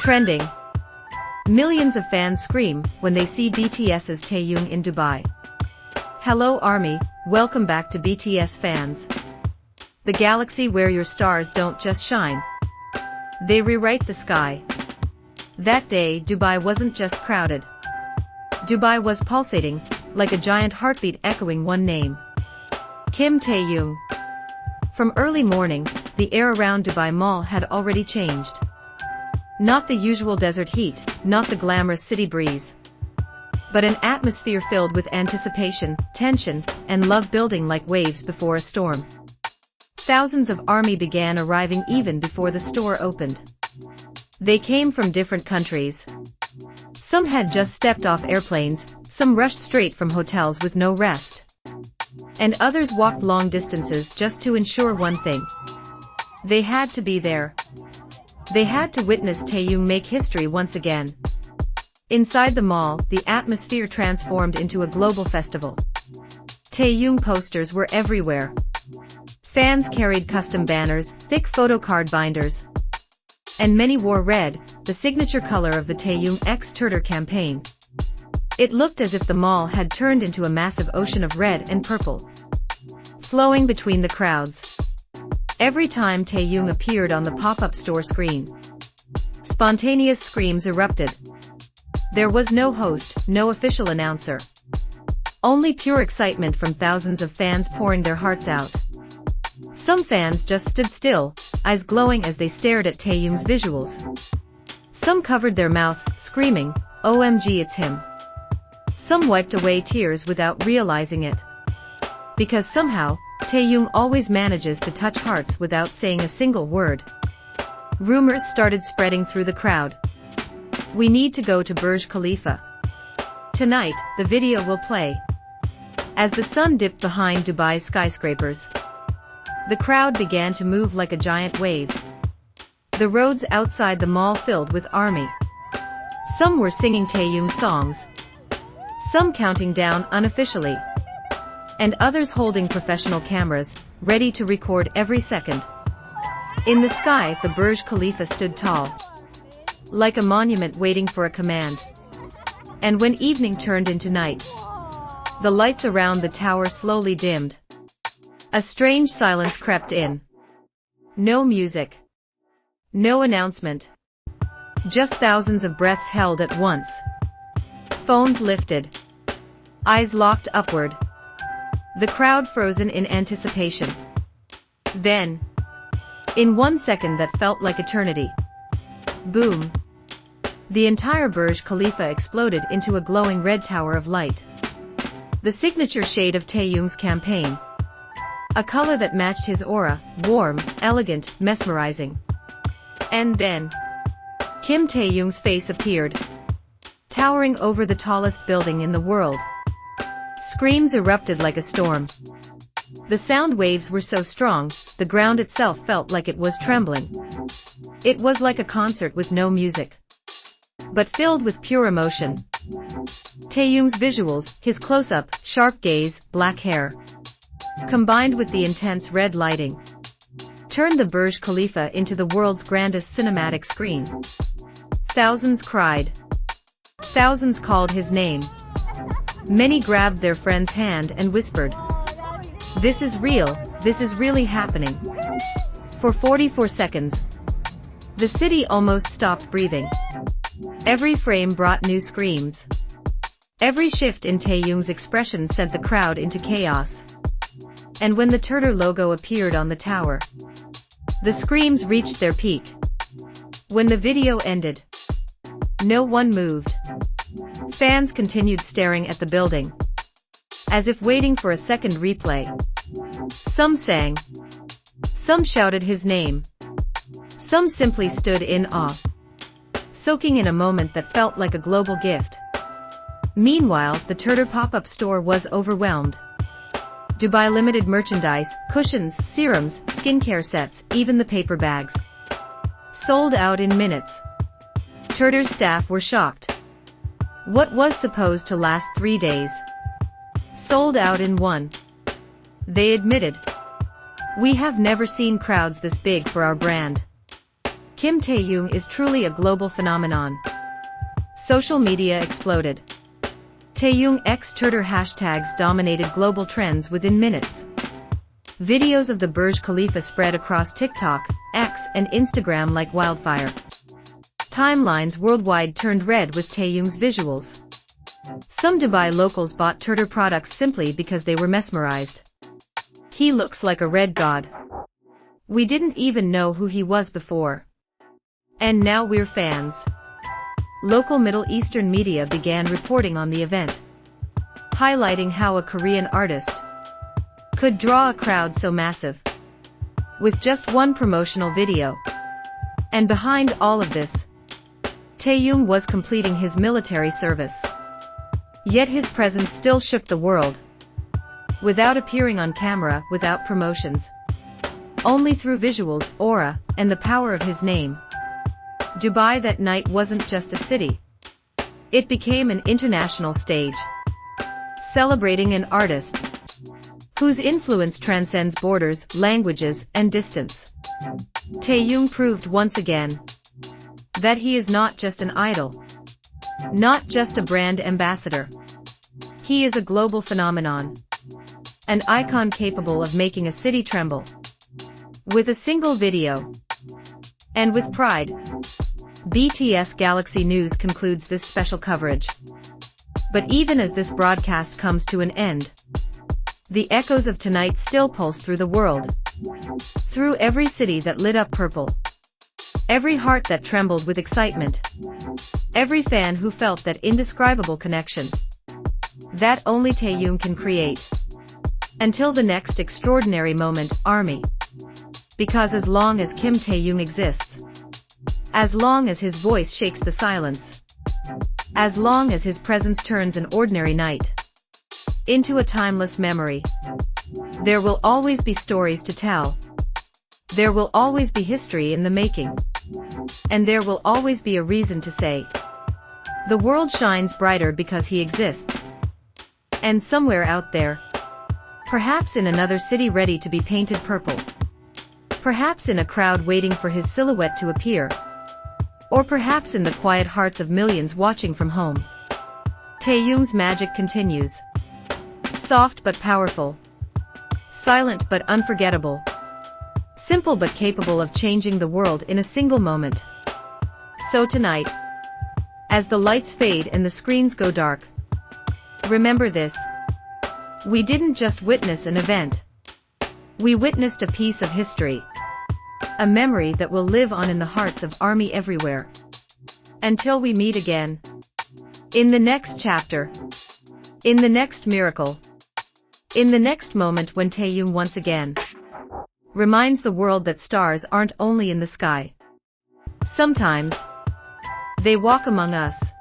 Trending. Millions of fans scream when they see BTS's Taehyung in Dubai. Hello ARMY, welcome back to BTS fans. The galaxy where your stars don't just shine. They rewrite the sky. That day Dubai wasn't just crowded. Dubai was pulsating, like a giant heartbeat echoing one name. Kim Taehyung. From early morning, the air around Dubai Mall had already changed. Not the usual desert heat, not the glamorous city breeze, but an atmosphere filled with anticipation, tension, and love building like waves before a storm. Thousands of ARMY began arriving even before the store opened. They came from different countries. Some had just stepped off airplanes, some rushed straight from hotels with no rest. And others walked long distances just to ensure one thing. They had to be there. They had to witness Taehyung make history once again. Inside the mall, the atmosphere transformed into a global festival. Taehyung posters were everywhere. Fans carried custom banners, thick photo card binders. And many wore red, the signature color of the Taehyung x TIRTIR campaign. It looked as if the mall had turned into a massive ocean of red and purple, flowing between the crowds. Every time Taehyung appeared on the pop-up store screen, spontaneous screams erupted. There was no host, no official announcer. Only pure excitement from thousands of fans pouring their hearts out. Some fans just stood still, eyes glowing as they stared at Taehyung's visuals. Some covered their mouths, screaming, "OMG, it's him." Some wiped away tears without realizing it. Because somehow, Taehyung always manages to touch hearts without saying a single word. Rumors started spreading through the crowd. We need to go to Burj Khalifa. Tonight, the video will play. As the sun dipped behind Dubai's skyscrapers, the crowd began to move like a giant wave. The roads outside the mall filled with ARMY. Some were singing Taehyung's songs, some counting down unofficially, and others holding professional cameras, ready to record every second. In the sky, the Burj Khalifa stood tall, like a monument waiting for a command. And when evening turned into night, the lights around the tower slowly dimmed. A strange silence crept in. No music. No announcement. Just thousands of breaths held at once. Phones lifted. Eyes locked upward. The crowd frozen in anticipation. Then, in 1 second that felt like eternity, boom! The entire Burj Khalifa exploded into a glowing red tower of light. The signature shade of Taehyung's campaign. A color that matched his aura, warm, elegant, mesmerizing. And then, Kim Taehyung's face appeared, towering over the tallest building in the world. Screams erupted like a storm. The sound waves were so strong, the ground itself felt like it was trembling. It was like a concert with no music, but filled with pure emotion. Taehyung's visuals, his close-up, sharp gaze, black hair, combined with the intense red lighting, turned the Burj Khalifa into the world's grandest cinematic screen. Thousands cried. Thousands called his name. Many grabbed their friend's hand and whispered, "This is real, this is really happening." For 44 seconds, the city almost stopped breathing. Every frame brought new screams. Every shift in Taehyung's expression sent the crowd into chaos. And when the TIRTIR logo appeared on the tower, the screams reached their peak. When the video ended, no one moved. Fans continued staring at the building, as if waiting for a second replay. Some sang. Some shouted his name. Some simply stood in awe, soaking in a moment that felt like a global gift. Meanwhile, the TIRTIR pop-up store was overwhelmed. Dubai limited merchandise, cushions, serums, skincare sets, even the paper bags, sold out in minutes. TIRTIR's staff were shocked. What was supposed to last 3 days sold out in 1. They admitted, "We have never seen crowds this big for our brand." Kim Taehyung is truly a global phenomenon. Social media exploded. Taehyung x TIRTIR hashtags dominated global trends within minutes. Videos of the Burj Khalifa spread across TikTok, X, and Instagram like wildfire. Timelines worldwide turned red with Taehyung's visuals. Some Dubai locals bought TIRTIR products simply because they were mesmerized. He looks like a red god. We didn't even know who he was before. And now we're fans. Local Middle Eastern media began reporting on the event, highlighting how a Korean artist could draw a crowd so massive with just one promotional video. And behind all of this, Taehyung was completing his military service. Yet his presence still shook the world. Without appearing on camera, without promotions, only through visuals, aura, and the power of his name. Dubai that night wasn't just a city. It became an international stage, celebrating an artist whose influence transcends borders, languages, and distance. Taehyung proved once again that he is not just an idol, not just a brand ambassador. He is a global phenomenon, an icon capable of making a city tremble. With a single video, and with pride, BTS Galaxy News concludes this special coverage. But even as this broadcast comes to an end, the echoes of tonight still pulse through the world. Through every city that lit up purple, every heart that trembled with excitement, every fan who felt that indescribable connection that only Taehyung can create. Until the next extraordinary moment, ARMY. Because as long as Kim Taehyung exists, as long as his voice shakes the silence, as long as his presence turns an ordinary night into a timeless memory, there will always be stories to tell. There will always be history in the making. And there will always be a reason to say, the world shines brighter because he exists. And somewhere out there, perhaps in another city ready to be painted purple, perhaps in a crowd waiting for his silhouette to appear, or perhaps in the quiet hearts of millions watching from home, Taehyung's magic continues. Soft but powerful, silent but unforgettable, simple but capable of changing the world in a single moment. So tonight, as the lights fade and the screens go dark, remember this: we didn't just witness an event. We witnessed a piece of history, a memory that will live on in the hearts of ARMY everywhere. Until we meet again, in the next chapter, in the next miracle, in the next moment when Taehyung once again reminds the world that stars aren't only in the sky. Sometimes, they walk among us.